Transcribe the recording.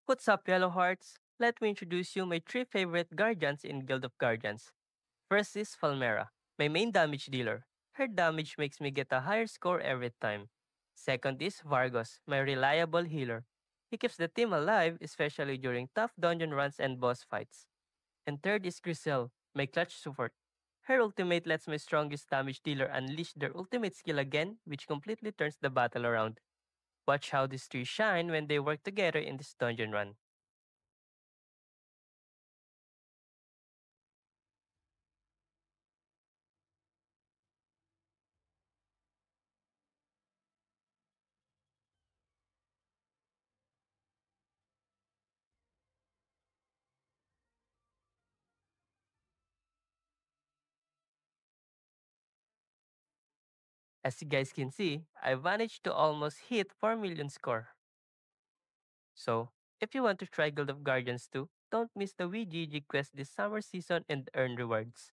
What's up, Yellow Hearts? Let me introduce you my three favorite guardians in Guild of Guardians. First is Falmera, my main damage dealer. Her damage makes me get a higher score every time. Second is Vargos, my reliable healer. He keeps the team alive, especially during tough dungeon runs and boss fights. And third is Grisel, my clutch support. Her ultimate lets my strongest damage dealer unleash their ultimate skill again, which completely turns the battle around. Watch how these three shine when they work together in this dungeon run. As you guys can see, I managed to almost hit 4 million score. So, if you want to try Guild of Guardians too, don't miss the WGG quest this summer season and earn rewards.